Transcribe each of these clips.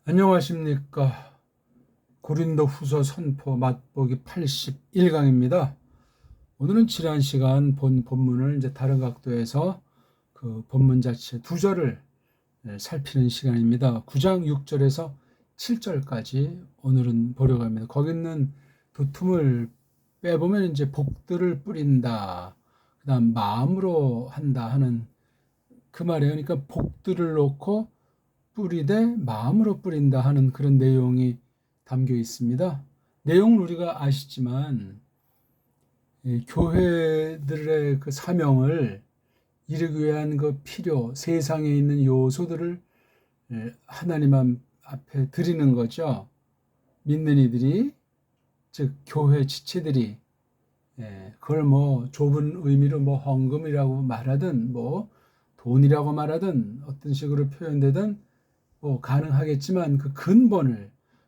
안녕하십니까. 고린도 후서 선포 맛보기 81강입니다. 오늘은 지난 시간 본 본문을 이제 다른 각도에서 그 본문 자체 두 절을 살피는 시간입니다. 9장 6절에서 7절까지 오늘은 보려고 합니다. 거기 있는 도툼을 빼보면 이제 복들을 뿌린다. 그다음 마음으로 한다 하는 그 말이에요. 그러니까 복들을 놓고 뿌리되 마음으로 뿌린다 하는 그런 내용이 담겨 있습니다. 내용을 우리가 아시지만 교회들의 그 사명을 이루기 위한 그 필요, 세상에 있는 요소들을 하나님 앞에 드리는 거죠. 믿는 이들이, 즉 교회 지체들이 그걸 뭐 좁은 의미로 뭐 헌금이라고 말하든 뭐 돈이라고 말하든 어떤 식으로 표현되든 뭐 가능하겠지만 그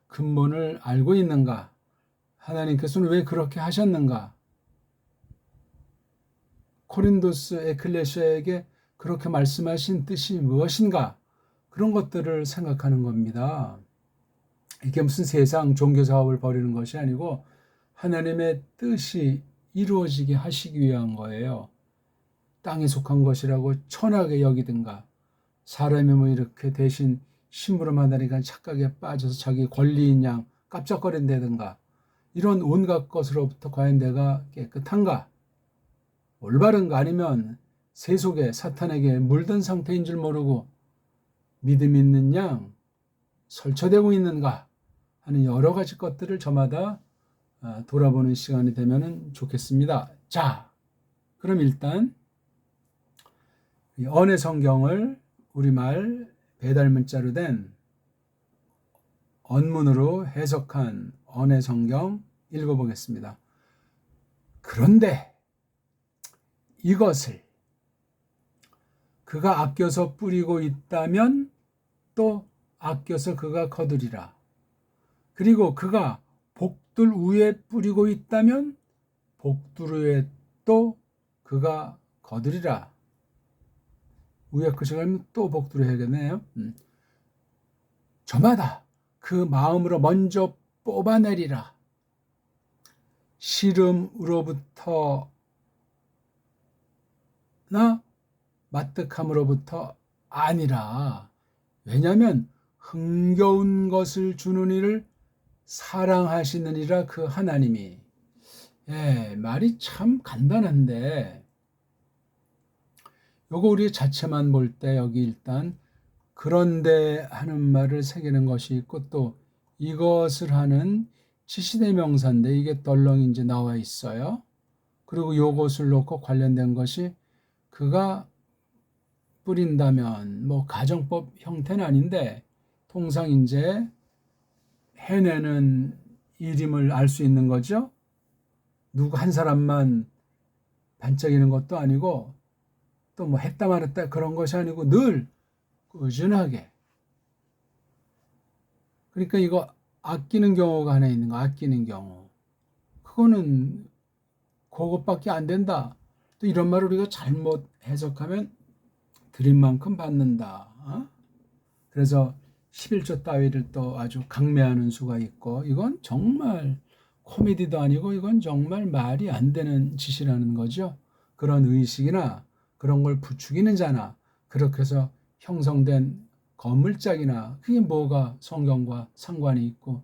근본을 알고 있는가? 하나님께서는 왜 그렇게 하셨는가? 코린도스 에클레시아에게 그렇게 말씀하신 뜻이 무엇인가? 그런 것들을 생각하는 겁니다. 이게 무슨 세상 종교 사업을 벌이는 것이 아니고 하나님의 뜻이 이루어지게 하시기 위한 거예요. 땅에 속한 것이라고 천하게 여기든가, 사람이 뭐 이렇게 대신 심부름 한다니까 착각에 빠져서 자기 권리인 양 깜짝거린다든가, 이런 온갖 것으로부터 과연 내가 깨끗한가, 올바른가, 아니면 세속에 사탄에게 물든 상태인 줄 모르고 믿음 있는 양 설쳐되고 있는가 하는 여러 가지 것들을 저마다 돌아보는 시간이 되면 좋겠습니다. 자, 그럼 일단 언의 성경을 우리말 배달 문자로 된 언문으로 해석한 언의 성경 읽어보겠습니다. 그런데 이것을 그가 아껴서 뿌리고 있다면 또 아껴서 그가 거두리라. 그리고 그가 복들 위에 뿌리고 있다면 복들 위에 또 그가 거두리라. 위에 것이 가면 또 복들을 해야겠네요. 저마다 그 마음으로 먼저 뽑아내리라. 시름으로부터나 마뜩함으로부터 아니라. 왜냐하면 흥겨운 것을 주는 이를 사랑하시느니라 그 하나님이. 말이 참 간단한데 요거 우리 자체만 볼 때 여기 일단 그런데 하는 말을 새기는 것이 있고, 또 이것을 하는 지시대명사인데 이게 덜렁 이제 나와 있어요. 그리고 요것을 놓고 관련된 것이 그가 뿌린다면, 뭐 가정법 형태는 아닌데 통상 이제 해내는 일임을 알 수 있는 거죠. 누구 한 사람만 반짝이는 것도 아니고 또 뭐 했다 말했다 그런 것이 아니고 늘 꾸준하게. 그러니까 이거 아끼는 경우가 하나 있는 거, 아끼는 경우. 그거는 그것밖에 안 된다. 또 이런 말을 우리가 잘못 해석하면 드린 만큼 받는다. 그래서 11조 따위를 또 아주 강매하는 수가 있고, 이건 정말 코미디도 아니고 이건 정말 말이 안 되는 짓이라는 거죠. 그런 의식이나 그런 걸 부추기는 자나 그렇게 해서 형성된 건물짝이나 그게 뭐가 성경과 상관이 있고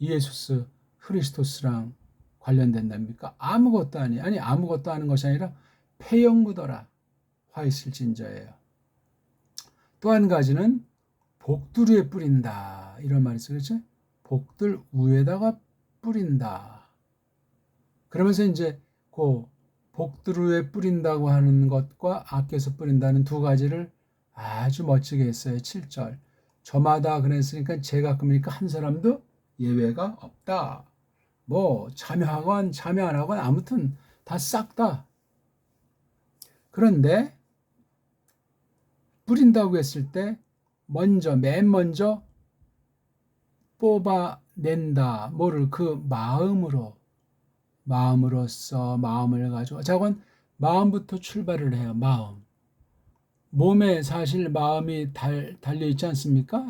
예수스 크리스토스랑 관련된답니까? 아무것도 아니 아무것도 하는 것이 아니라 폐역무더라 화 있을진저예요. 또 한 가지는 복들 위에 뿌린다 이런 말이 있어요. 그렇죠? 복들 위에다가 뿌린다. 그러면서 이제 그 복들 위에 뿌린다고 하는 것과 아껴서 뿌린다는 두 가지를 아주 멋지게 했어요. 7절. 저마다 그랬으니까 제가 그러니까 한 사람도 예외가 없다. 뭐 참여하건 참여 안 하건 아무튼 다 싹 다. 그런데 뿌린다고 했을 때 맨 먼저 뽑아낸다. 뭐를 그 마음으로써 마음을 가지고. 자건 마음부터 출발을 해요. 마음. 몸에 사실 마음이 달려 있지 않습니까?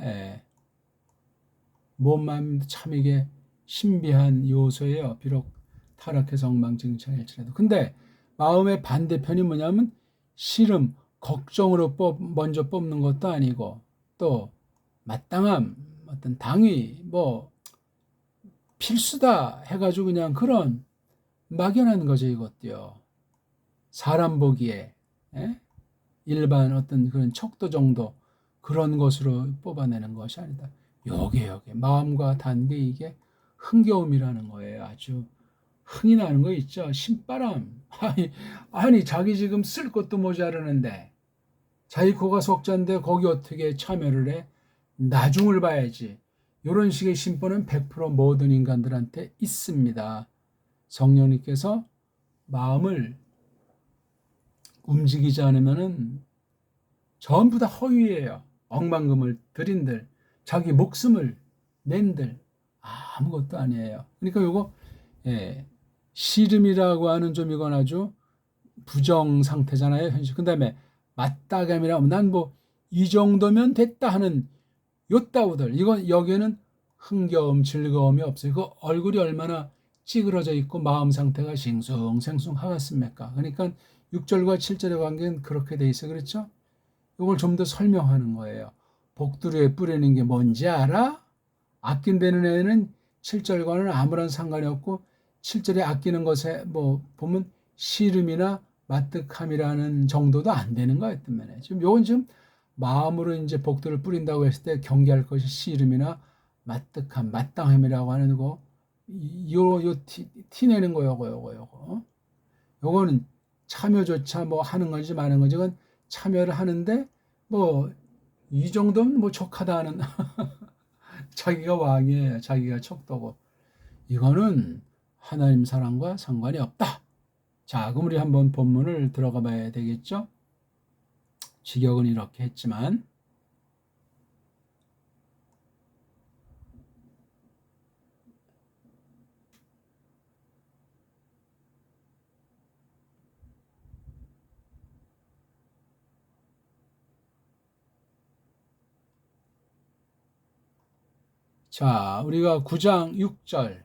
몸, 마음도 참 이게 신비한 요소예요. 비록 타락해서 엉망진창일지라도. 근데 마음의 반대편이 뭐냐면 씨름, 걱정으로 먼저 뽑는 것도 아니고 또 마땅함, 어떤 당위, 뭐 필수다 해가지고 그냥 그런 막연한 거죠, 이것도요. 사람 보기에 일반 어떤 그런 척도 정도 그런 것으로 뽑아내는 것이 아니다. 요게 마음과 단계 이게 흥겨움이라는 거예요. 아주 흥이 나는 거 있죠. 신바람. 아니 자기 지금 쓸 것도 모자르는데 자기 코가 속잔데 거기 어떻게 참여를 해? 나중을 봐야지. 이런 식의 심보는 100% 모든 인간들한테 있습니다. 성령님께서 마음을 움직이지 않으면은 전부 다 허위예요. 억만금을 들인들, 자기 목숨을 낸들 아무것도 아니에요. 그러니까 요거 씨름이라고 하는 좀 이건 아주 부정 상태잖아요. 현실. 그다음에 맞다감이라고 난 뭐 이 정도면 됐다 하는 요따우들 이건 여기에는 흥겨움, 즐거움이 없어요. 그 얼굴이 얼마나 찌그러져 있고 마음 상태가 싱숭생숭하겠습니까? 그러니까 6절과 7절의 관계는 그렇게 돼 있어. 그렇죠? 이걸 좀 더 설명하는 거예요. 복두루에 뿌리는 게 뭔지 알아? 아낀다는 애는 7절과는 아무런 상관이 없고 7절에 아끼는 것에 뭐 보면 씨름이나 마뜩함이라는 정도도 안 되는 거였단 말이에요. 지금 요건 지금 마음으로 이제 복두를 뿌린다고 했을 때 경계할 것이 씨름이나 마뜩함, 마땅함이라고 하는 거, 요 티 내는 거 요거. 요거는 참여조차 뭐 하는 건지 마는 건지 그건 참여를 하는데 뭐 이 정도면 뭐 족하다 하는 자기가 왕이에요. 자기가 척도고. 이거는 하나님 사랑과 상관이 없다. 자, 그럼 우리 한번 본문을 들어가 봐야 되겠죠? 직역은 이렇게 했지만 자, 우리가 9장 6절,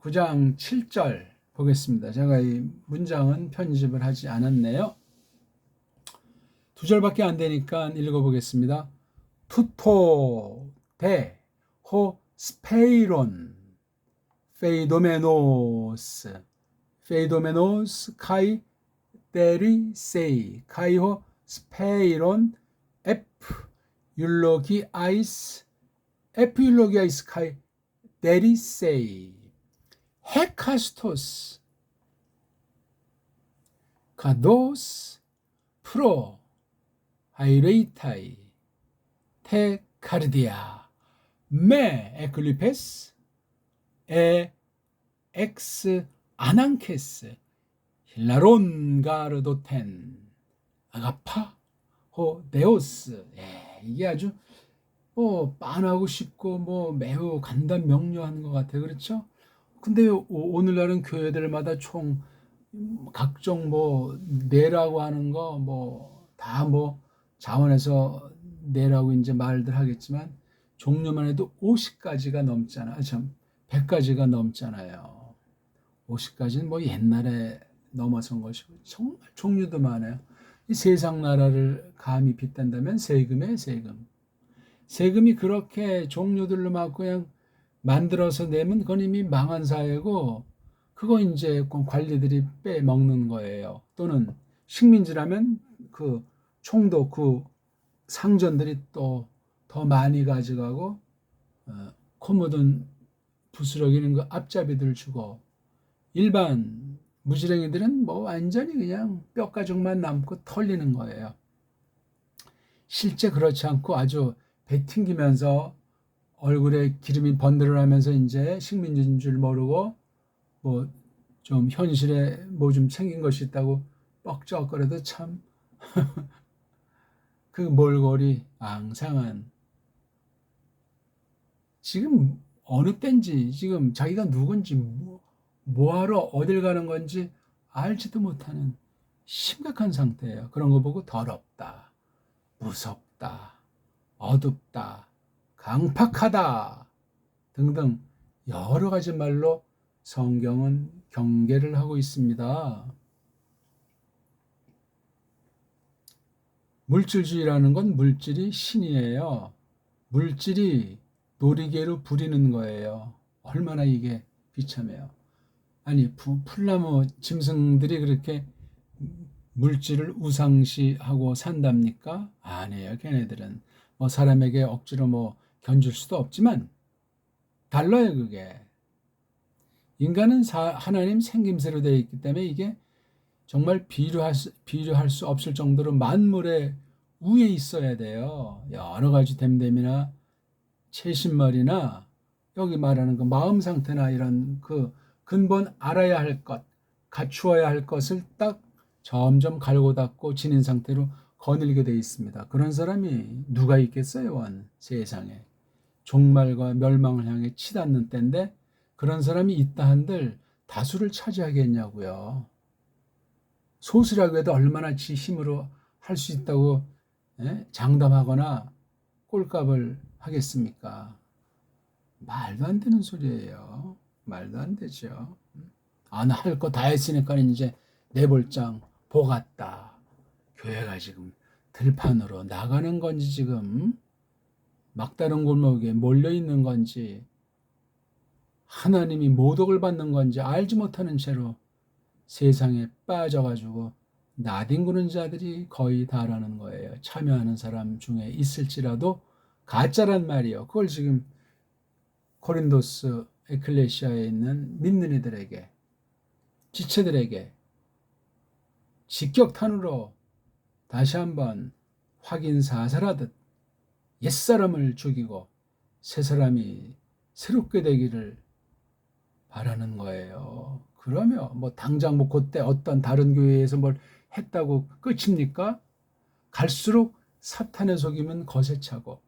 9장 7절 보겠습니다. 제가 이 문장은 편집을 하지 않았네요. 2절밖에 안 되니까 읽어보겠습니다. 투토 데호 스페이론 페이도메노스 카이 데리세이 카이호 스페이론 에프 율로기아이스 카이 데리세이 헤카스토스 카도스 프로 하이레이타이 테카르디아 메 에클리페스 에 엑스 아난케스 힐라론 가르도텐 아가파 호 네오스. 이게 아주 빤하고 쉽고 매우 간단 명료한 것 같아요. 그렇죠? 근데 오늘날은 교회들마다 총 각종 내라고 하는 거 다 자원해서 내라고 이제 말들 하겠지만 종류만 해도 50가지가 넘잖아. 참 100가지가 넘잖아요. 50가지는 옛날에 넘어선 것이고 정말 종류도 많아요. 이 세상 나라를 감히 빗댄다면 세금이에요, 세금. 세금이 그렇게 종류들로 막 그냥 만들어서 내면 그건 이미 망한 사회고 그거 이제 관리들이 빼먹는 거예요. 또는 식민지라면 그 총독 그 상전들이 또 더 많이 가져가고 코 묻은 부스러기는 그 앞잡이들 주고 일반 무지랭이들은 완전히 그냥 뼈가죽만 남고 털리는 거예요. 실제 그렇지 않고 아주 배 튕기면서 얼굴에 기름이 번들어나면서 이제 식민지인 줄 모르고 좀 현실에 좀 챙긴 것이 있다고 뻑적거려도 참 그 몰골이 앙상한 지금 어느 때인지 지금 자기가 누군지 뭐하러 어딜 가는 건지 알지도 못하는 심각한 상태예요. 그런 거 보고 더럽다, 무섭다, 어둡다, 강팍하다 등등 여러 가지 말로 성경은 경계를 하고 있습니다. 물질주의라는 건 물질이 신이에요. 물질이 놀이개로 부리는 거예요. 얼마나 이게 비참해요. 아니, 풀나무 짐승들이 그렇게 물질을 우상시하고 산답니까? 아니에요. 걔네들은 뭐 사람에게 억지로 뭐 견줄 수도 없지만 달라요, 그게. 인간은 하나님 생김새로 되어 있기 때문에 이게 정말 비교할 수 없을 정도로 만물의 위에 있어야 돼요. 여러 가지 됨됨이나 채신말이나 여기 말하는 그 마음 상태나 이런 그 근본 알아야 할 것, 갖추어야 할 것을 딱 점점 갈고 닦고 지닌 상태로 거닐게 되어 있습니다. 그런 사람이 누가 있겠어요, 세상에. 종말과 멸망을 향해 치닫는 때인데 그런 사람이 있다 한들 다수를 차지하겠냐고요. 소수라고 해도 얼마나 지 힘으로 할 수 있다고 장담하거나 꼴값을 하겠습니까? 말도 안 되는 소리예요. 말도 안 되죠. 나 할 거 다 했으니까 이제 내볼장 보갔다. 교회가 지금 들판으로 나가는 건지 지금 막다른 골목에 몰려 있는 건지 하나님이 모독을 받는 건지 알지 못하는 채로 세상에 빠져가지고 나뒹구는 자들이 거의 다라는 거예요. 참여하는 사람 중에 있을지라도 가짜란 말이에요. 그걸 지금 고린도스 에클레시아에 있는 믿는 이들에게, 지체들에게 직격탄으로 다시 한번 확인사살하듯 옛사람을 죽이고 새 사람이 새롭게 되기를 바라는 거예요. 그러면 뭐 당장 뭐 그때 어떤 다른 교회에서 뭘 했다고 끝입니까? 갈수록 사탄의 속임은 거세 차고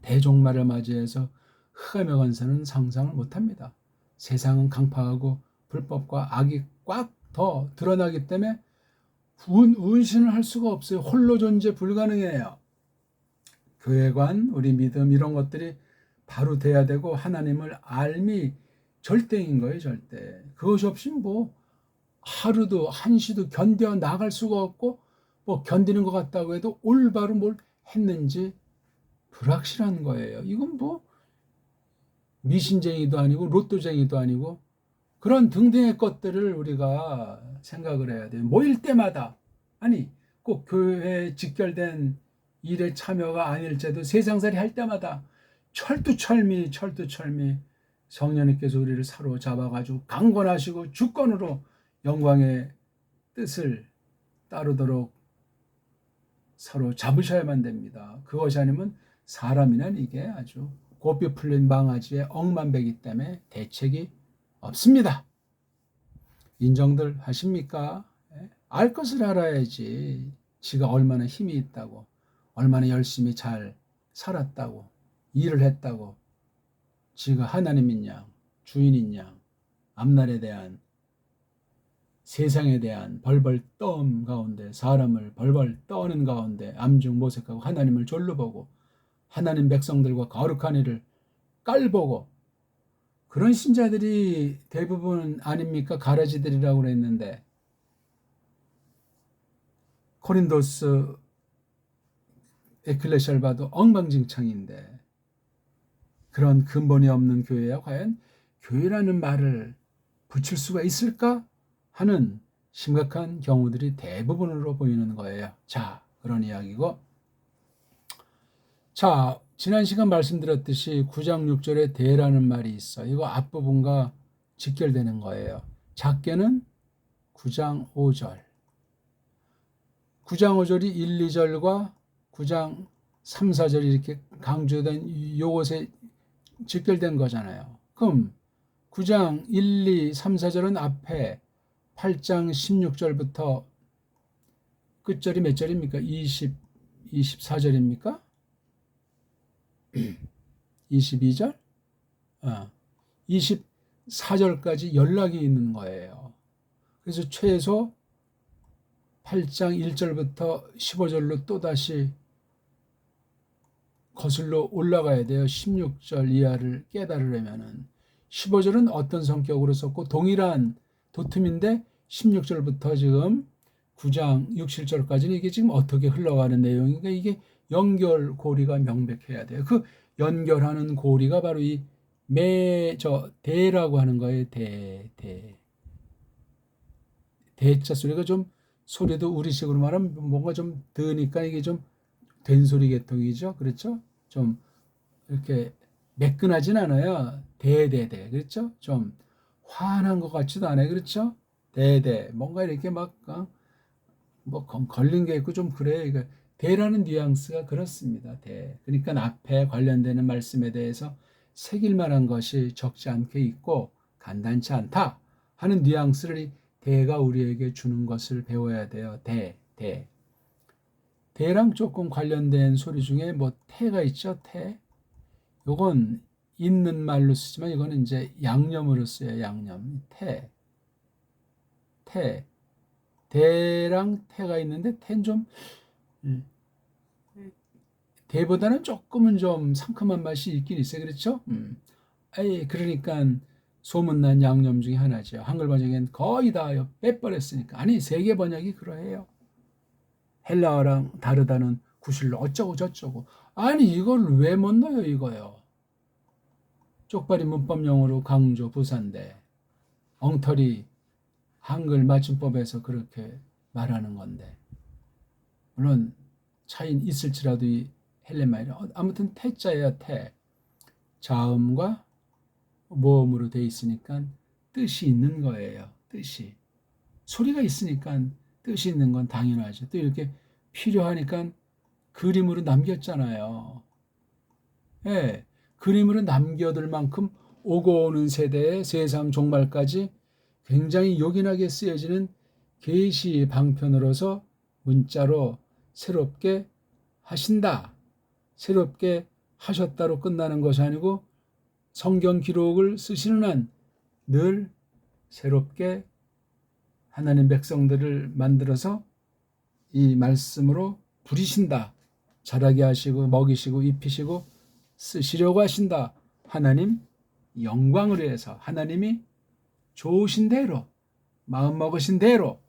대종말을 맞이해서 흑암의 권세는 상상을 못합니다. 세상은 강파하고 불법과 악이 꽉 더 드러나기 때문에 운신을 할 수가 없어요. 홀로 존재 불가능해요. 교회관, 우리 믿음 이런 것들이 바로 돼야 되고 하나님을 알미 절대인 거예요. 절대. 그것이 없이 뭐 하루도 한시도 견뎌 나갈 수가 없고 뭐 견디는 것 같다고 해도 올바로 뭘 했는지 불확실한 거예요. 이건 뭐 미신쟁이도 아니고 로또쟁이도 아니고 그런 등등의 것들을 우리가 생각을 해야 돼요. 모일 때마다 아니 꼭 교회에 직결된 일에 참여가 아닐지라도 세상살이 할 때마다 철두철미 성령님께서 우리를 사로잡아가지고 강권하시고 주권으로 영광의 뜻을 따르도록 사로잡으셔야만 됩니다. 그것이 아니면 사람이란 이게 아주 고삐 풀린 망아지의 억만배기 때문에 대책이 없습니다. 인정들 하십니까? 알 것을 알아야지. 지가 얼마나 힘이 있다고, 얼마나 열심히 잘 살았다고, 일을 했다고, 지가 하나님인 양, 주인인 양, 앞날에 대한, 세상에 대한 벌벌 떠음 가운데, 사람을 벌벌 떠는 가운데 암중모색하고 하나님을 졸로 보고 하나님 백성들과 거룩한 일을 깔보고 그런 신자들이 대부분 아닙니까? 가라지들이라고 그랬는데 코린도스 에클레시아를 봐도 엉망진창인데 그런 근본이 없는 교회야 과연 교회라는 말을 붙일 수가 있을까 하는 심각한 경우들이 대부분으로 보이는 거예요. 자, 그런 이야기고 자, 지난 시간 말씀드렸듯이 9장 6절에 대라는 말이 있어. 이거 앞부분과 직결되는 거예요. 작게는 9장 5절. 9장 5절이 1, 2절과 9장 3, 4절이 이렇게 강조된 요것에 직결된 거잖아요. 그럼 9장 1, 2, 3, 4절은 앞에 8장 16절부터 끝절이 몇 절입니까? 24절입니까? 22절? 24절까지 연락이 있는 거예요. 그래서 최소 8장 1절부터 15절로 또다시 거슬러 올라가야 돼요. 16절 이하를 깨달으려면은. 15절은 어떤 성격으로 썼고 동일한 도툼인데 16절부터 지금 9장 6, 7절까지는 이게 지금 어떻게 흘러가는 내용인가, 이게 연결고리가 명백해야 돼요. 그 연결하는 고리가 바로 이 대라고 하는 거예요. 대자 소리가 좀, 소리도 우리식으로 말하면 뭔가 좀 드니까 이게 좀 된소리 계통이죠. 그렇죠? 좀 이렇게 매끈하진 않아요. 그렇죠? 좀 환한 것 같지도 않아요. 그렇죠? 뭔가 이렇게 막 뭐 걸린 게 있고 좀 그래요. 그러니까 대라는 뉘앙스가 그렇습니다. 그러니까 앞에 관련되는 말씀에 대해서 새길 만한 것이 적지 않게 있고 간단치 않다 하는 뉘앙스를 이 대가 우리에게 주는 것을 배워야 돼요. 대랑 조금 관련된 소리 중에 뭐 태가 있죠. 요건 있는 말로 쓰지만 이거는 이제 양념으로 써요. 양념. 대랑 태가 있는데 태는 좀 대보다는 조금은 좀 상큼한 맛이 있긴 있어요. 그렇죠? 그러니까 소문난 양념 중에 하나죠. 한글 번역엔 거의 다 빼버렸으니까. 아니, 세계 번역이 그러해요. 헬라어랑 다르다는 구실로 어쩌고 저쩌고. 아니, 이걸 왜 못 넣어요, 이거요. 쪽발이 문법용어로 강조 부사인데 엉터리 한글 맞춤법에서 그렇게 말하는 건데, 물론 차이는 있을지라도 이 헬렌말이 아무튼 태자예요. 자음과 모음으로 돼 있으니까 뜻이 있는 거예요. 뜻이. 소리가 있으니까 뜻이 있는 건 당연하죠. 또 이렇게 필요하니까 그림으로 남겼잖아요. 예, 그림으로 남겨둘 만큼 오고 오는 세대의 세상 종말까지 굉장히 요긴하게 쓰여지는 계시 방편으로서 문자로 새롭게 하신다, 새롭게 하셨다로 끝나는 것이 아니고 성경 기록을 쓰시는 한 늘 새롭게 하나님 백성들을 만들어서 이 말씀으로 부리신다. 자라게 하시고 먹이시고 입히시고 쓰시려고 하신다. 하나님 영광을 위해서, 하나님이 좋으신 대로, 마음 먹으신 대로.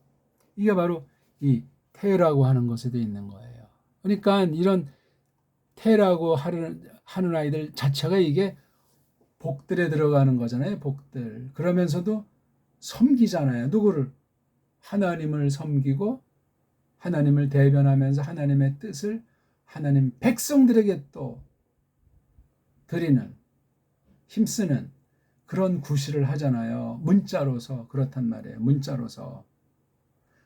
이게 바로 이 태라고 하는 것에도 있는 거예요. 그러니까 이런 태라고 하는 아이들 자체가 이게 복들에 들어가는 거잖아요. 복들. 그러면서도 섬기잖아요. 누구를? 하나님을 섬기고 하나님을 대변하면서 하나님의 뜻을 하나님 백성들에게 또 드리는, 힘쓰는 그런 구실을 하잖아요. 문자로서. 그렇단 말이에요. 문자로서.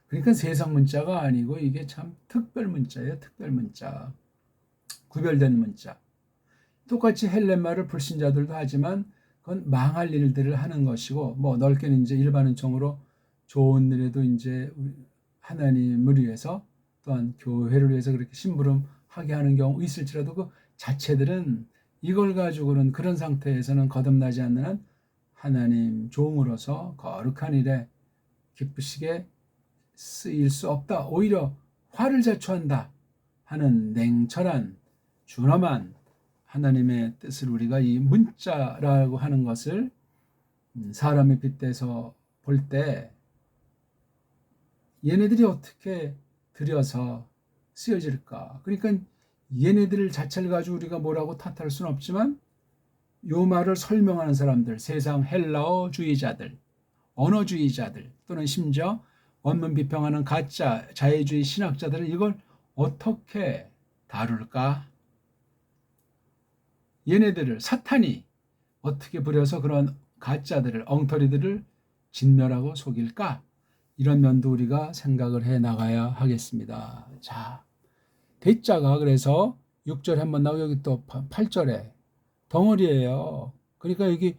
그러니까 세상 문자가 아니고 이게 참 특별 문자예요. 특별 문자. 구별된 문자. 똑같이 헬렌말을 불신자들도 하지만 그건 망할 일들을 하는 것이고, 뭐 넓게는 이제 일반 은총으로 좋은 일에도 이제 하나님을 위해서 또한 교회를 위해서 그렇게 심부름하게 하는 경우 있을지라도 그 자체들은 이걸 가지고는 그런 상태에서는 거듭나지 않는 한 하나님 종으로서 거룩한 일에 기쁘시게 쓰일 수 없다. 오히려 화를 자초한다 하는 냉철한 준엄한 하나님의 뜻을 우리가 이 문자라고 하는 것을 사람에 빗대서 볼 때 얘네들이 어떻게 들여서 쓰여질까? 그러니까 얘네들 자체를 가지고 우리가 뭐라고 탓할 수는 없지만 요 말을 설명하는 사람들, 세상 헬라어주의자들, 언어주의자들 또는 심지어 원문 비평하는 가짜 자애주의 신학자들은 이걸 어떻게 다룰까? 얘네들을 사탄이 어떻게 부려서 그런 가짜들을, 엉터리들을 진멸하고 속일까? 이런 면도 우리가 생각을 해 나가야 하겠습니다. 자, 대자가 그래서 6절에 한번 나오고 여기 또 8절에 덩어리예요. 그러니까 여기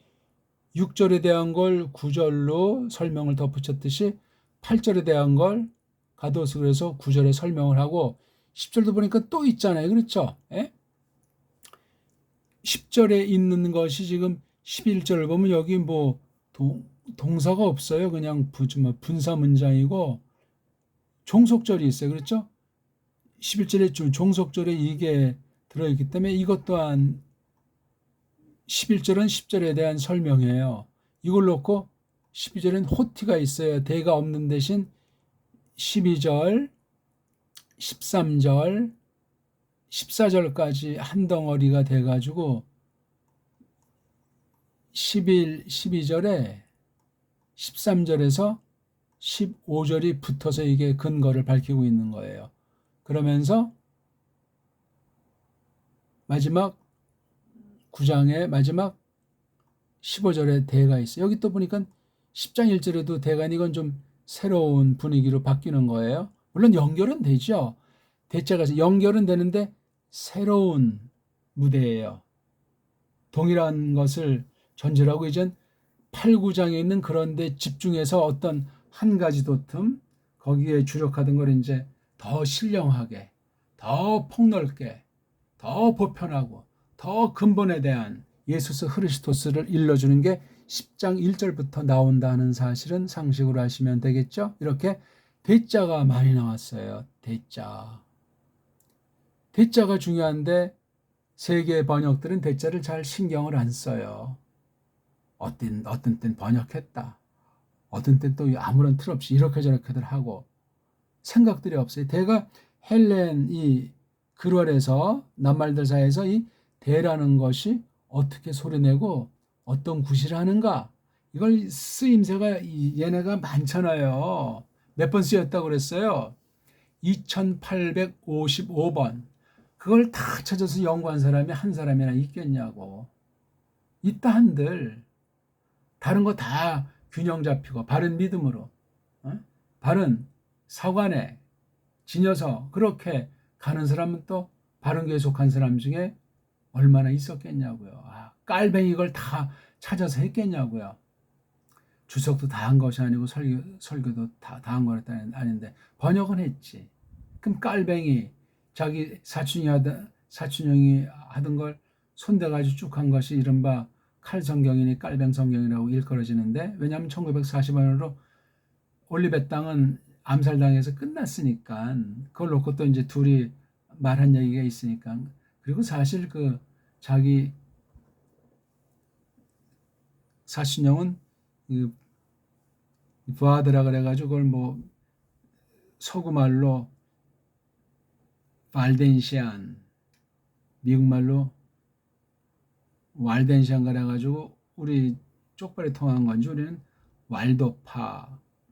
6절에 대한 걸 9절로 설명을 덧붙였듯이 8절에 대한 걸 가둬서 그래서 9절에 설명을 하고 10절도 보니까 또 있잖아요. 그렇죠? 예? 10절에 있는 것이 지금 11절을 보면 여기 뭐 동사가 없어요. 그냥 분사 문장이고 종속절이 있어요. 그렇죠? 11절에 종속절에 이게 들어있기 때문에 이것 또한 11절은 10절에 대한 설명이에요. 이걸 놓고 12절엔 호티가 있어요. 대가 없는 대신 12절, 13절, 14절까지 한 덩어리가 돼가지고 12절에 13절에서 15절이 붙어서 이게 근거를 밝히고 있는 거예요. 그러면서 마지막 9장의 마지막 15절에 대가 있어요. 여기 또 보니까 10장 1절에도 대가는 이건 좀 새로운 분위기로 바뀌는 거예요. 물론 연결은 되죠. 대자가 연결은 되는데 새로운 무대예요. 동일한 것을 전제하고 이젠 8, 9장에 있는 그런 데 집중해서 어떤 한 가지 도틈 거기에 주력하던 걸 이제 더 신령하게, 더 폭넓게, 더 보편하고 더 근본에 대한 예수스 흐리스토스를 일러주는 게 10장 1절부터 나온다는 사실은 상식으로 하시면 되겠죠. 이렇게 대자가 많이 나왔어요. 대자가 중요한데 세계 번역들은 대자를 잘 신경을 안 써요. 어떤 땐 번역했다. 어떤 땐 또 아무런 틀 없이 이렇게 저렇게들 하고 생각들이 없어요. 대가 헬렌 이 글월에서 낱말들 사이에서 이 대라는 것이 어떻게 소리내고 어떤 구실을 하는가 이걸 쓰임새가 얘네가 많잖아요. 몇 번 쓰였다고 그랬어요? 2855번. 그걸 다 찾아서 연구한 사람이 한 사람이나 있겠냐고. 있다 한들 다른 거 다 균형 잡히고 바른 믿음으로 바른 사관에 지녀서 그렇게 가는 사람은 또 바른 교회 속한 사람 중에 얼마나 있었겠냐고요. 깔뱅이 걸 다 찾아서 했겠냐고요. 주석도 다 한 것이 아니고 설교도 다 한 건 아닌데 번역은 했지. 그럼 깔뱅이 자기 사촌형이 하던 걸 손대가지고 쭉 한 것이 이른바 칼성경이니 깔뱅성경이라고 일컬어지는데 왜냐하면 1940년으로 올리벳 당은 암살당해서 끝났으니까 그걸 놓고 또 이제 둘이 말한 얘기가 있으니까 그리고 사실 그 자기 사촌형은 부하드라 그래가지고 그걸 뭐 서구말로 발덴시안 미국말로 왈덴시안 그래가지고 우리 쪽발이 통한 건지 우리는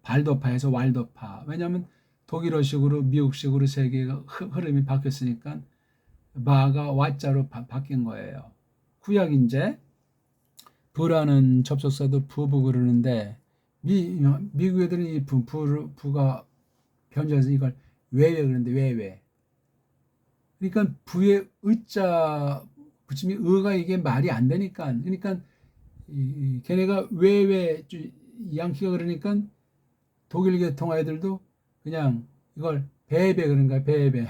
발도파에서 왈도파. 왜냐하면 독일어식으로 미국식으로 세계가 흐름이 바뀌었으니까 바가 와자로 바뀐 거예요. 구약인제 부라는 접속사도 부부 그러는데 미국 애들은 이 부가 변조해서 이걸 외외 그러는데 외외. 그러니까 부의 의자 붙임이 의가 이게 말이 안 되니까 그러니까 걔네가 외외 양키가 그러니까 독일 계통 아이들도 그냥 이걸 베베 그런가 베베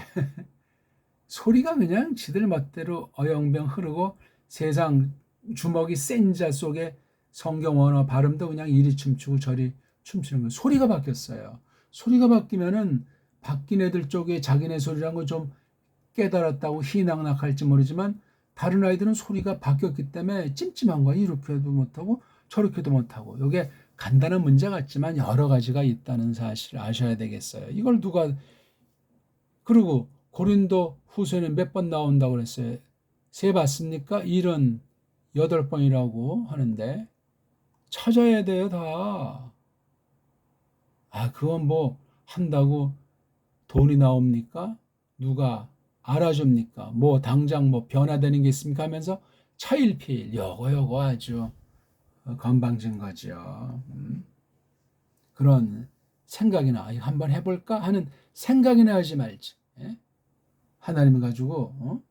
소리가 그냥 지들 멋대로 어영병 흐르고 세상 주먹이 센 자 속에 성경 언어 발음도 그냥 이리 춤추고 저리 춤추는 거예요. 소리가 바뀌었어요. 소리가 바뀌면은 바뀐 애들 쪽에 자기네 소리란 거 좀 깨달았다고 희낙낙할지 모르지만 다른 아이들은 소리가 바뀌었기 때문에 찜찜한 거야. 이렇게도 못하고 저렇게도 못하고. 이게 간단한 문제 같지만 여러 가지가 있다는 사실을 아셔야 되겠어요. 이걸 누가 그리고 고린도 후서는 몇 번 나온다고 그랬어요. 세 봤습니까? 78번이라고 하는데 찾아야 돼요 다. 그건 뭐 한다고 돈이 나옵니까? 누가 알아줍니까? 뭐 당장 뭐 변화되는 게 있습니까? 하면서 차일피일 요거 아주 건방진 거죠. 그런 생각이나 한번 해볼까 하는 생각이나 하지 말지. 하나님을 가지고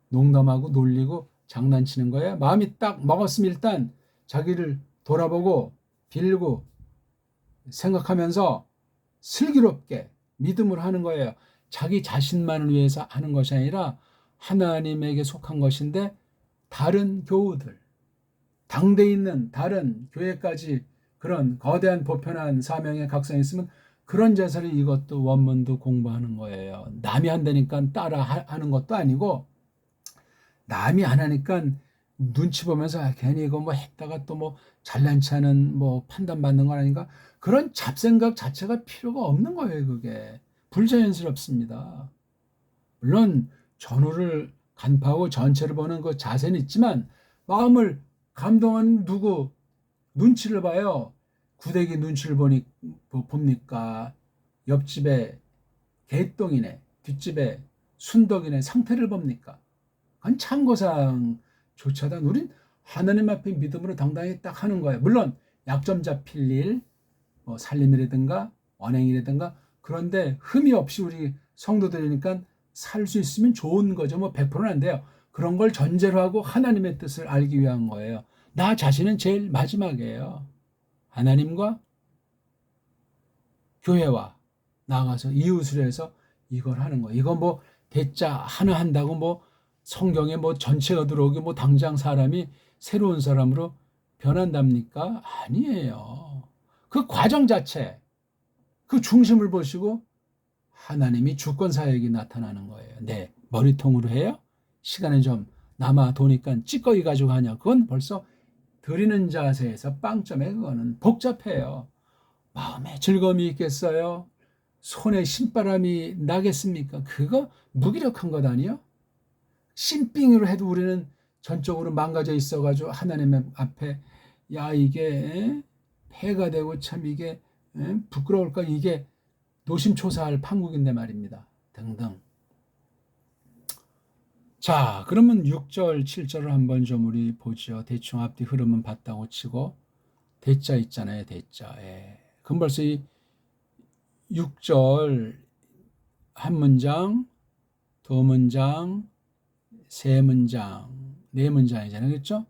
농담하고 놀리고 장난치는 거야. 마음이 딱 먹었으면 일단 자기를 돌아보고 빌고 생각하면서 슬기롭게 믿음으로 하는 거예요. 자기 자신만을 위해서 하는 것이 아니라 하나님에게 속한 것인데 다른 교우들, 당대에 있는 다른 교회까지 그런 거대한 보편한 사명의 각성이 있으면 그런 자세로 이것도 원문도 공부하는 거예요. 남이 한다니까 따라 하는 것도 아니고 남이 안 하니까 눈치 보면서 괜히 이거 뭐 했다가 또 뭐 잘난 체하는 뭐 판단받는 건 아닌가 그런 잡생각 자체가 필요가 없는 거예요. 그게 불자연스럽습니다. 물론 전후를 간파하고 전체를 보는 그 자세는 있지만 마음을 감동하는 누구 눈치를 봐요. 구데기 눈치를 봅니까? 옆집에 개똥이네, 뒷집에 순덕이네 상태를 봅니까? 그건 참고사항조차도 우린 하나님 앞에 믿음으로 당당히 딱 하는 거예요. 물론 약점 잡힐 일, 뭐 살림이라든가 언행이라든가 그런데 흠이 없이 우리 성도들이니까 살 수 있으면 좋은 거죠. 뭐 100%는 안 돼요. 그런 걸 전제로 하고 하나님의 뜻을 알기 위한 거예요. 나 자신은 제일 마지막이에요. 하나님과 교회와 나가서 이웃을 해서 이걸 하는 거예요. 이거 뭐 대자 하나 한다고 뭐 성경에 뭐 전체가 들어오기 뭐 당장 사람이 새로운 사람으로 변한답니까? 아니에요. 그 과정 자체, 그 중심을 보시고 하나님이 주권 사역이 나타나는 거예요. 네, 머리통으로 해요? 시간이 좀 남아 도니까 찌꺼기 가지고 하냐? 그건 벌써 드리는 자세에서 빵점에 그거는 복잡해요. 마음에 즐거움이 있겠어요? 손에 신바람이 나겠습니까? 그거 무기력한 것 아니요? 신빙으로 해도 우리는 전적으로 망가져 있어가지고 하나님 앞에 야 이게 폐가 되고 참 이게 부끄러울까 이게 노심초사할 판국인데 말입니다. 등등. 자 그러면 6절 7절을 한번 좀 우리 보죠. 대충 앞뒤 흐름은 봤다고 치고 대자 있잖아요. 대자. 그럼 벌써 이 6절 한 문장, 두 문장, 세 문장, 네 문장이잖아요. 그렇죠?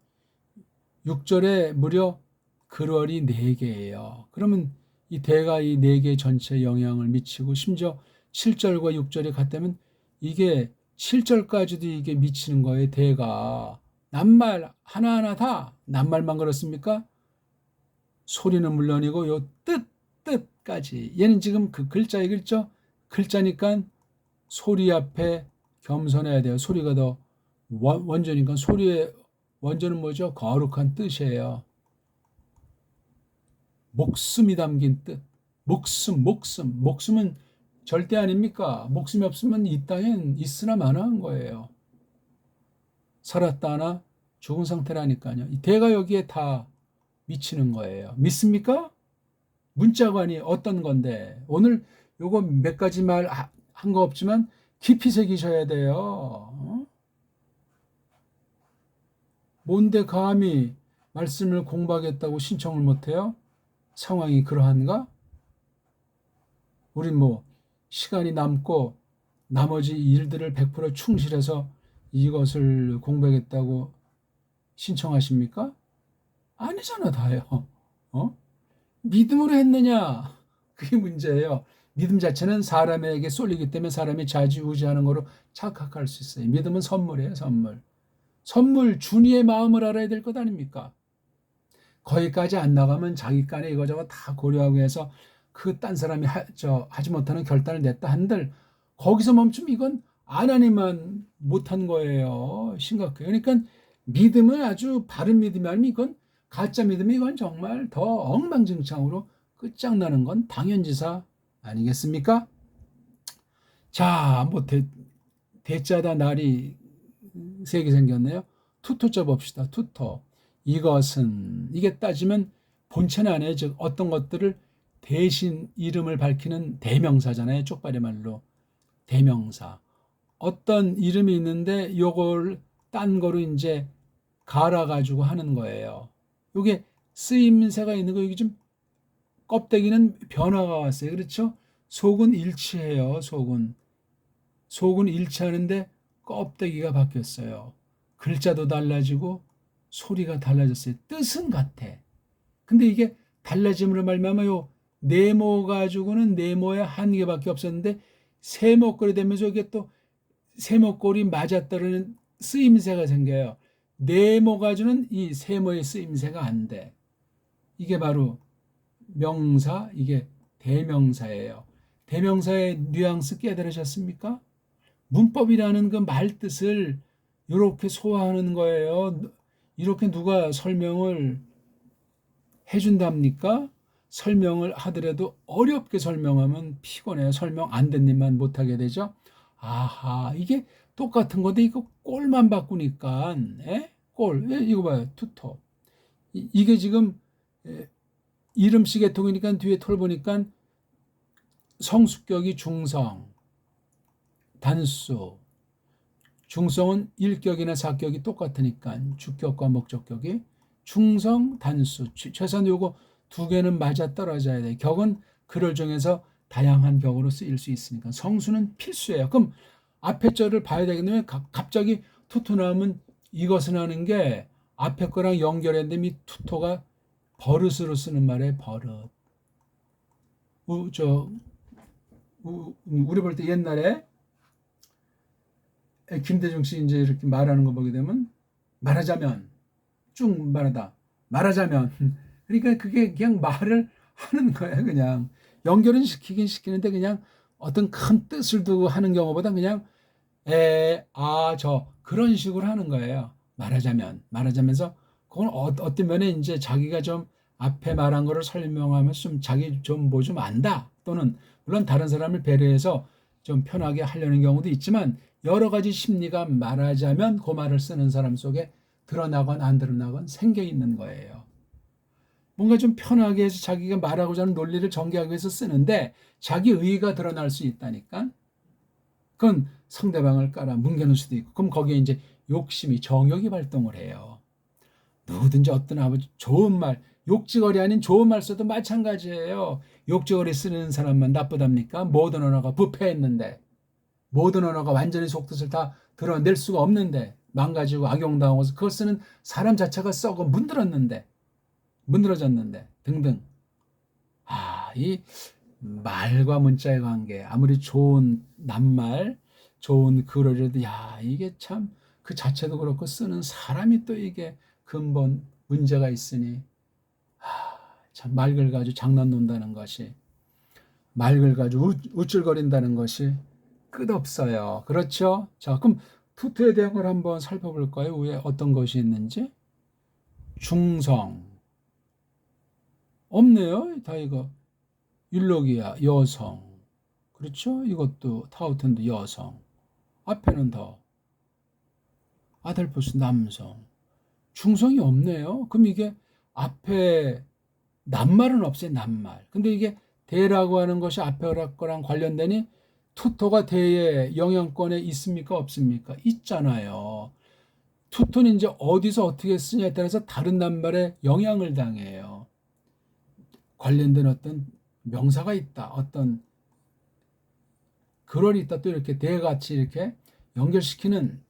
6절에 무려 글월이 4개예요. 그러면 이 대가 이 4개 전체에 영향을 미치고 심지어 7절과 6절이 같다면 이게 7절까지도 이게 미치는 거예요. 대가. 낱말 하나하나 다 낱말만 그렇습니까? 소리는 물론이고 요 뜻까지. 얘는 지금 그 글자에 글자 글자니까 소리 앞에 겸손해야 돼요. 소리가 더 원조니까 소리의 원조는 뭐죠? 거룩한 뜻이에요. 목숨이 담긴 뜻. 목숨은 절대 아닙니까? 목숨이 없으면 이 땅엔 있으나 마나한 거예요. 살았다 하나 죽은 상태라니까요. 이 대가 여기에 다 미치는 거예요. 믿습니까? 문자관이 어떤 건데 오늘 요거 몇 가지 말 한 거 없지만 깊이 새기셔야 돼요. 뭔데 감히 말씀을 공부하겠다고 신청을 못해요? 상황이 그러한가? 우린 뭐 시간이 남고 나머지 일들을 100% 충실해서 이것을 공부하겠다고 신청하십니까? 아니잖아 다요. 믿음으로 했느냐? 그게 문제예요. 믿음 자체는 사람에게 쏠리기 때문에 사람이 좌지우지하는 거로 착각할 수 있어요. 믿음은 선물이에요. 선물 준이의 마음을 알아야 될 것 아닙니까? 거기까지 안 나가면 자기 간에 이거저거 다 고려하고 해서 그 딴 사람이 하지 못하는 결단을 냈다 한들 거기서 멈추면 이건 하나님만 못한 거예요. 심각해요. 그러니까 믿음은 아주 바른 믿음이 아니면 이건 가짜 믿음이 이건 정말 더 엉망진창으로 끝장나는 건 당연지사 아니겠습니까? 자, 뭐 대자다 날이 3개 생겼네요. 투토자 봅시다. 투토. 이게 따지면 본체 안에 즉 어떤 것들을 대신 이름을 밝히는 대명사잖아요. 쪽발이 말로 대명사. 어떤 이름이 있는데 요걸 딴 거로 이제 갈아가지고 하는 거예요. 요게 쓰임새가 있는 거 여기 좀 껍데기는 변화가 왔어요. 그렇죠? 속은 일치해요. 속은 일치하는데 껍데기가 바뀌었어요. 글자도 달라지고 소리가 달라졌어요. 뜻은 같아. 근데 이게 달라짐으로 말미암아 요 네모 가지고는 네모의 한 개밖에 없었는데 세모꼴이 되면서 이게 또 세모꼴이 맞아떨어지는 쓰임새가 생겨요. 네모 가지고는 이 세모의 쓰임새가 안 돼. 이게 바로 명사, 이게 대명사예요. 대명사의 뉘앙스 깨달으셨습니까? 문법이라는 그 말 뜻을 이렇게 소화하는 거예요. 이렇게 누가 설명을 해준답니까? 설명을 하더라도 어렵게 설명하면 피곤해요. 설명 안 된 일만 못하게 되죠. 아하, 이게 똑같은 건데 이거 꼴만 바꾸니까, 꼴, 이거 봐요. 투토. 이게 지금 이름씨 계통이니까 뒤에 톨 보니까 성수격이 중성, 단수. 중성은 일격이나 사격이 똑같으니까 주격과 목적격이 중성, 단수. 최소한 요거 두 개는 맞아 떨어져야 돼. 격은 글을 중에서 다양한 격으로 쓰일 수 있으니까 성수는 필수예요. 그럼 앞에 절을 봐야 되겠네요. 갑자기 투토 나오면 이것은 하는 게 앞에 거랑 연결했는데 이 투토가 버릇으로 쓰는 말에 버릇. 우리 볼 때 옛날에 김대중 씨 이제 이렇게 말하는 거 보게 되면 말하자면 쭉 말하자면 그러니까 그게 그냥 말을 하는 거야. 그냥 연결은 시키긴 시키는데 그냥 어떤 큰 뜻을 두고 하는 경우보다 그냥 저 그런 식으로 하는 거예요. 말하자면서 그건 어떤 면에 이제 자기가 좀 앞에 말한 거를 설명하면서 좀 자기 좀 뭐 좀 안다 또는 물론 다른 사람을 배려해서 좀 편하게 하려는 경우도 있지만 여러 가지 심리가 말하자면 그 말을 쓰는 사람 속에 드러나건 안 드러나건 생겨 있는 거예요. 뭔가 좀 편하게 해서 자기가 말하고자 하는 논리를 전개하기 위해서 쓰는데 자기 의의가 드러날 수 있다니까. 그건 상대방을 깔아 뭉개는 수도 있고 그럼 거기에 이제 욕심이 정욕이 발동을 해요. 누구든지 어떤 아버지 좋은 말 욕지거리 아닌 좋은 말 써도 마찬가지예요. 욕지거리 쓰는 사람만 나쁘답니까? 모든 언어가 부패했는데 모든 언어가 완전히 속뜻을 다 드러낼 수가 없는데 망가지고 악용당하고 그걸 쓰는 사람 자체가 썩어 문드러졌는데 등등. 이 말과 문자의 관계 아무리 좋은 낱말 좋은 글이라도 이게 참 그 자체도 그렇고 쓰는 사람이 또 이게 근본 문제가 있으니 참 말글 가지고 장난 논다는 것이 말글 가지고 우쭐거린다는 것이 끝없어요. 그렇죠? 자, 그럼 투투에 대한 걸 한번 살펴볼까요? 위에 어떤 것이 있는지. 중성. 없네요. 다 이거. 율로기아, 여성. 그렇죠? 이것도 타우텐도 여성. 앞에는 더. 아델포스 남성. 중성이 없네요. 그럼 이게 앞에 낱말은 없어요. 낱말. 근데 이게 대라고 하는 것이 앞에 거랑 관련되니 투토가 대의 영향권에 있습니까? 없습니까? 있잖아요. 투토는 이제 어디서 어떻게 쓰냐에 따라서 다른 낱말에 영향을 당해요. 관련된 어떤 명사가 있다. 어떤 글월이 있다. 또 이렇게 대같이 이렇게 연결시키는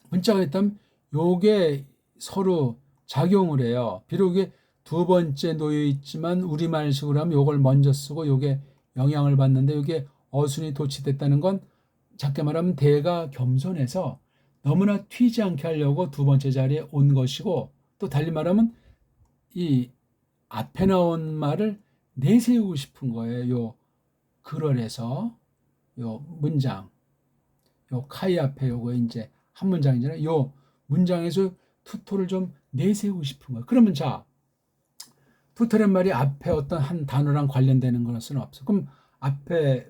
문자가 있다면 요게 서로 작용을 해요. 비록 이게 두 번째 놓여 있지만 우리말식으로 하면 요걸 먼저 쓰고 요게 영향을 받는데 요게 어순이 도치됐다는 건 작게 말하면 대가 겸손해서 너무나 튀지 않게 하려고 두 번째 자리에 온 것이고 또 달리 말하면 이 앞에 나온 말을 내세우고 싶은 거예요. 요 글월에서 요 문장 요 카이 앞에 요거 이제 한 문장이잖아요. 요 문장에서 투토를 좀 내세우고 싶은 거예요. 그러면 자 투토란 말이 앞에 어떤 한 단어랑 관련되는 것은 없어. 그럼 앞에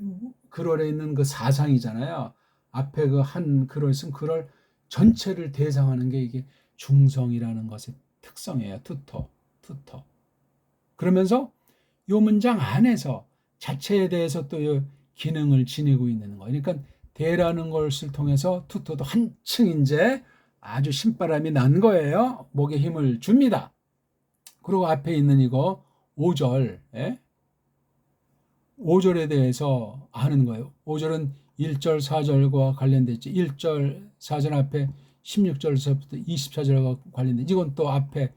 글월에 있는 그 사상이잖아요. 앞에 그 한 글을 쓴 글을 전체를 대상하는 게 이게 중성이라는 것의 특성이에요. 투토. 그러면서 요 문장 안에서 자체에 대해서 또 기능을 지니고 있는 거예요. 그러니까 대라는 것을 통해서 투토도 한층 이제 아주 신바람이 난 거예요. 목에 힘을 줍니다. 그리고 앞에 있는 이거 5절, 5절에 대해서 아는 거예요. 5절은 1절, 4절과 관련돼 있죠. 1절, 4절 앞에 16절서부터 24절과 관련돼 있죠. 이건 또 앞에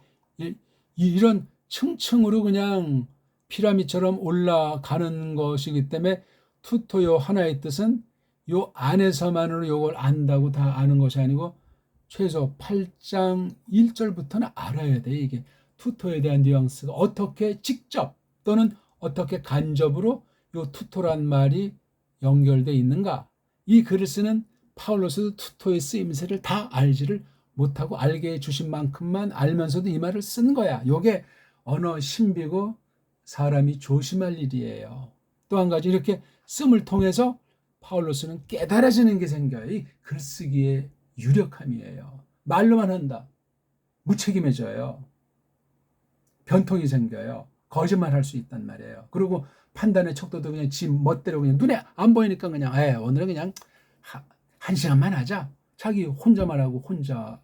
이런 층층으로 그냥 피라미처럼 올라가는 것이기 때문에 투토요 하나의 뜻은 요 안에서만으로 요걸 안다고 다 아는 것이 아니고 최소 8장 1절부터는 알아야 돼. 이게 투토에 대한 뉘앙스가 어떻게 직접 또는 어떻게 간접으로 요 투토란 말이 연결돼 있는가? 이 글을 쓰는 파울로스도 투토의 쓰임새를 다 알지를 못하고 알게 해주신 만큼만 알면서도 이 말을 쓴 거야. 요게 언어 신비고 사람이 조심할 일이에요. 또 한 가지 이렇게 씀을 통해서 파울로스는 깨달아지는 게 생겨요. 이 글쓰기의 유력함이에요. 말로만 한다. 무책임해져요. 변통이 생겨요. 거짓말할 수 있단 말이에요. 그리고 판단의 척도도 그냥 지 멋대로 그냥 눈에 안 보이니까 그냥 오늘은 그냥 한 시간만 하자. 자기 혼자만 하고 혼자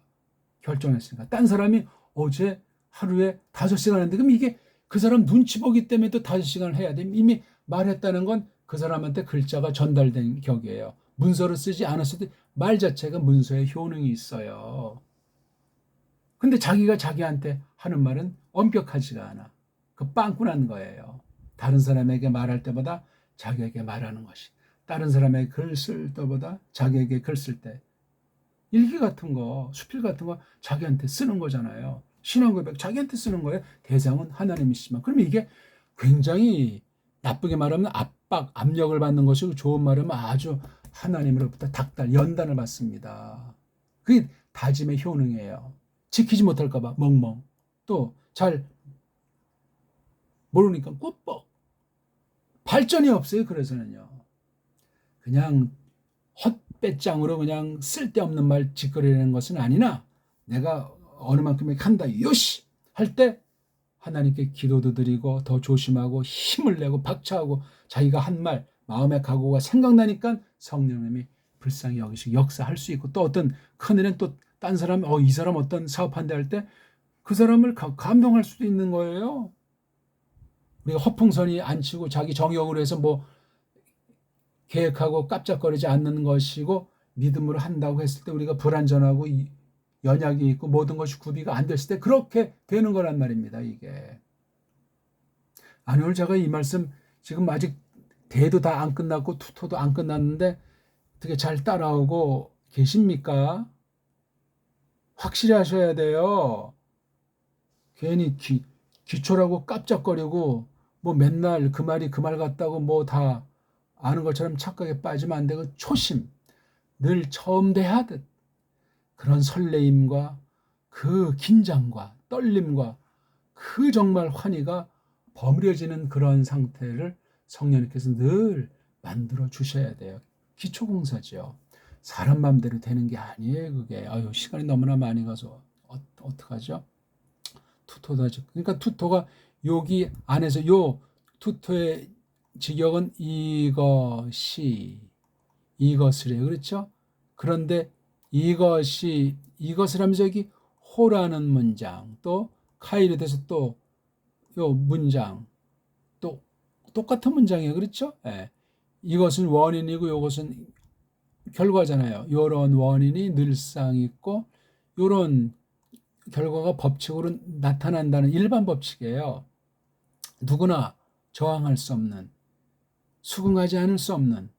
결정했으니까. 딴 사람이 어제 하루에 5시간 했는데 그럼 이게 그 사람 눈치 보기 때문에 또 5시간을 해야 돼. 이미 말했다는 건 그 사람한테 글자가 전달된 격이에요. 문서를 쓰지 않았어도 말 자체가 문서에 효능이 있어요. 근데 자기가 자기한테 하는 말은 엄격하지가 않아. 그 빵꾸난 거예요. 다른 사람에게 말할 때보다 자기에게 말하는 것이. 다른 사람에게 글 쓸 때보다 자기에게 글 쓸 때. 일기 같은 거, 수필 같은 거 자기한테 쓰는 거잖아요. 신앙 고백 자기한테 쓰는 거예요. 대상은 하나님이시지만. 그러면 이게 굉장히 나쁘게 말하면 압박, 압력을 받는 것이고 좋은 말하면 아주 하나님으로부터 닥달, 연단을 받습니다. 그게 다짐의 효능이에요. 지키지 못할까 봐 멍멍. 또 잘 모르니까 꾸뻑. 발전이 없어요. 그래서는요. 그냥 헛배짱으로 그냥 쓸데없는 말 짓거리는 것은 아니나 내가 어느 만큼의 간다 요시 할 때 하나님께 기도도 드리고 더 조심하고 힘을 내고 박차하고 자기가 한 말 마음의 각오가 생각나니까 성령님이 불쌍히 여기시고 역사할 수 있고 또 어떤 큰일은 또 딴 사람 이 사람 어떤 사업한다 할 때 그 사람을 감동할 수도 있는 거예요. 우리가 허풍선이 안 치고 자기 정욕으로 해서 뭐 계획하고 깜짝거리지 않는 것이고 믿음으로 한다고 했을 때 우리가 불완전하고 연약이 있고 모든 것이 구비가 안 됐을 때 그렇게 되는 거란 말입니다. 이게. 아니 오늘 제가 이 말씀 지금 아직 대도 다 안 끝났고 투토도 안 끝났는데 어떻게 잘 따라오고 계십니까? 확실히 하셔야 돼요. 괜히 기초라고 깜짝거리고 뭐 맨날 그 말이 그 말 같다고 뭐 다 아는 것처럼 착각에 빠지면 안 되고 초심, 늘 처음 대하듯 그런 설레임과 그 긴장과 떨림과 그 정말 환희가 버무려지는 그런 상태를 성령님께서 늘 만들어 주셔야 돼요. 기초공사죠. 사람 마음대로 되는 게 아니에요. 그게 시간이 너무나 많이 가서 어떡하죠? 투토도 하죠. 그러니까 투토가 여기 안에서 요 투토의 직역은 이것을해요. 그렇죠? 그런데 이것을 하면서 여기 호라는 문장 또 카이르 돼서 또 요 문장 또 똑같은 문장이에요. 그렇죠? 예. 이것은 원인이고 요것은 결과잖아요. 요런 원인이 늘상 있고 요런 결과가 법칙으로 나타난다는 일반 법칙이에요. 누구나 저항할 수 없는 수긍하지 않을 수 없는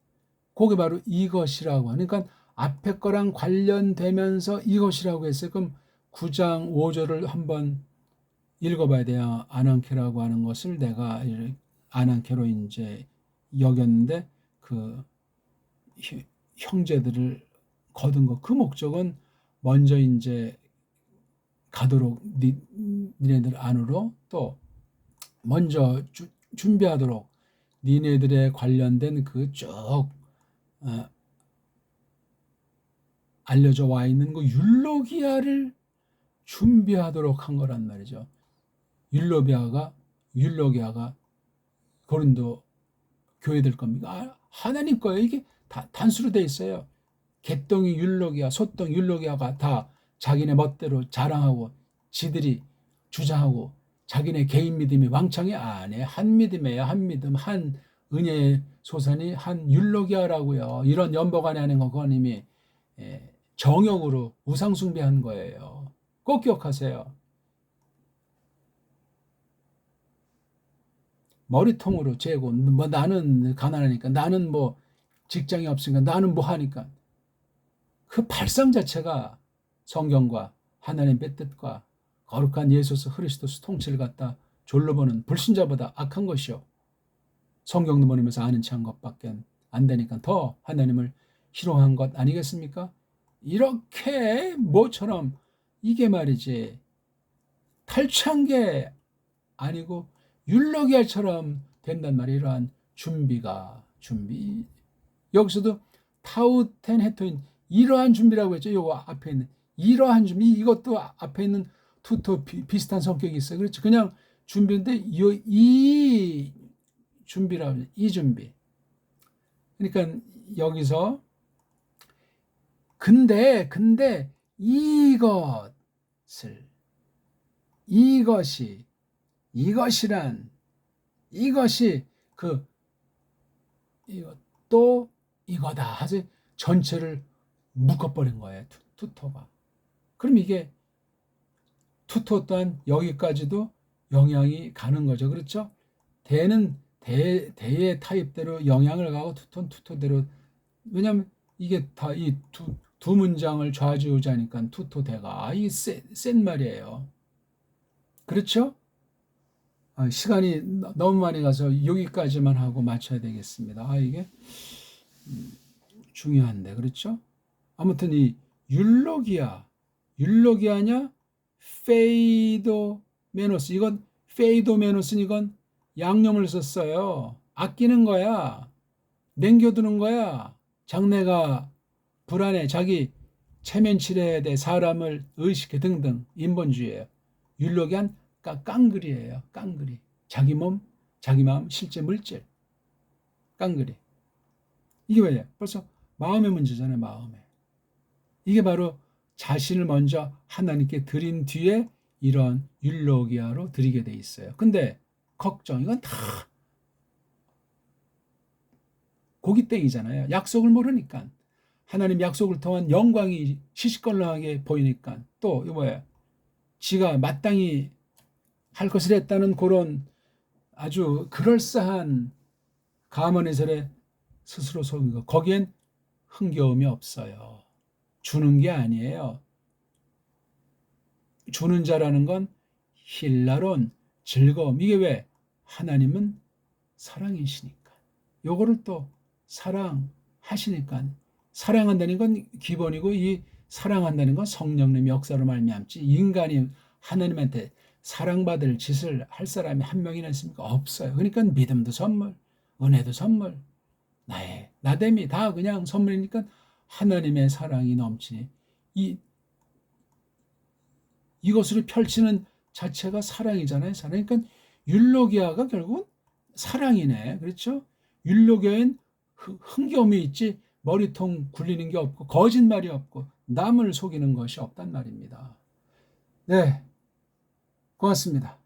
그게 바로 이것이라고 하니까 앞에 거랑 관련되면서 이것이라고 했어요. 그럼 9장 5절을 한번 읽어봐야 돼요. 아난케라고 하는 것을 내가 아난케로 이제 여겼는데 그 형제들을 거둔 것. 그 목적은 먼저 이제 가도록 니네들 안으로 또 먼저 준비하도록 니네들에 관련된 그 쭉 알려져 와 있는 그 율로기아를 준비하도록 한 거란 말이죠. 율로기아가 고린도 교회될 겁니까? 하나님 거예요. 이게 다 단수로 돼 있어요. 개똥이 율로기아, 소똥 율로기아가 다 자기네 멋대로 자랑하고 지들이 주장하고 자기네 개인 믿음이 왕창이 아니에요. 한 믿음이에요. 한 믿음, 한 은혜의 소산이 한 율로기아라고요. 이런 연복 안에 하는 거 그건 이미 정욕으로 우상 숭배한 거예요. 꼭 기억하세요. 머리통으로 재고 뭐 나는 가난하니까 나는 뭐 직장이 없으니까 나는 뭐 하니까 그 발상 자체가 성경과 하나님의 뜻과 거룩한 예수 그리스도 통치를 갖다 졸로 보는 불신자보다 악한 것이요. 성경도 모르면서 아는 체한 것밖에 안 되니까 더 하나님을 희롱한 것 아니겠습니까? 이렇게 뭐처럼 이게 말이지 탈취한 게 아니고 율로기알처럼 된단 말이에요. 이러한 준비 여기서도 타우텐 헤토인 이러한 준비라고 했죠. 요거 앞에 있는 이러한 준비 이것도 앞에 있는 투토 비슷한 성격이 있어요. 그렇죠. 그냥 준비인데 이 준비라고 하죠. 이 준비. 그러니까 여기서 근데 이것이란 이것이 이것도 이거다 하지 전체를 묶어버린 거예요. 투토가. 그럼 이게 투토 또한 여기까지도 영향이 가는 거죠. 그렇죠? 대의 타입대로 영향을 가고 투토는 투토대로. 왜냐하면 이게 다 이 두 문장을 좌지우지하니까 투토대가 이게 센 말이에요. 그렇죠? 시간이 너무 많이 가서 여기까지만 하고 마쳐야 되겠습니다. 이게 중요한데 그렇죠? 아무튼 이 율로기아냐 페이도메노스 이건 페이도메노스는 이건 양념을 썼어요. 아끼는 거야. 남겨두는 거야. 장래가 불안해. 자기 체면 치레에 대해 사람을 의식해 등등 인본주의예요. 율로기안 깡그리예요. 깡그리. 자기 몸, 자기 마음, 실제 물질. 깡그리. 이게 왜요? 벌써 마음의 문제잖아요. 마음에. 이게 바로 자신을 먼저 하나님께 드린 뒤에 이런 율로기아로 드리게 돼 있어요. 근데 걱정 이건 다 고깃땡이잖아요. 약속을 모르니까. 하나님 약속을 통한 영광이 시시껄렁하게 보이니까 또 이거 뭐예요? 지가 마땅히 할 것을 했다는 그런 아주 그럴싸한 가문의설에 스스로 속은 거. 거기엔 흥겨움이 없어요. 주는 게 아니에요. 주는 자라는 건 힐라론, 즐거움. 이게 왜? 하나님은 사랑이시니까. 요거를 또 사랑하시니까. 사랑한다는 건 기본이고 이 사랑한다는 건 성령님의 역사로 말미암지 인간이 하나님한테 사랑받을 짓을 할 사람이 한 명이나 있습니까? 없어요. 그러니까 믿음도 선물, 은혜도 선물, 나의 나됨이 다 그냥 선물이니까 하나님의 사랑이 넘치니 이것으로 펼치는 자체가 사랑이잖아요. 사랑. 그러니까 율로기아가 결국은 사랑이네. 그렇죠? 율로기아엔 흥겨움이 있지 머리통 굴리는 게 없고 거짓말이 없고 남을 속이는 것이 없단 말입니다. 네, 고맙습니다.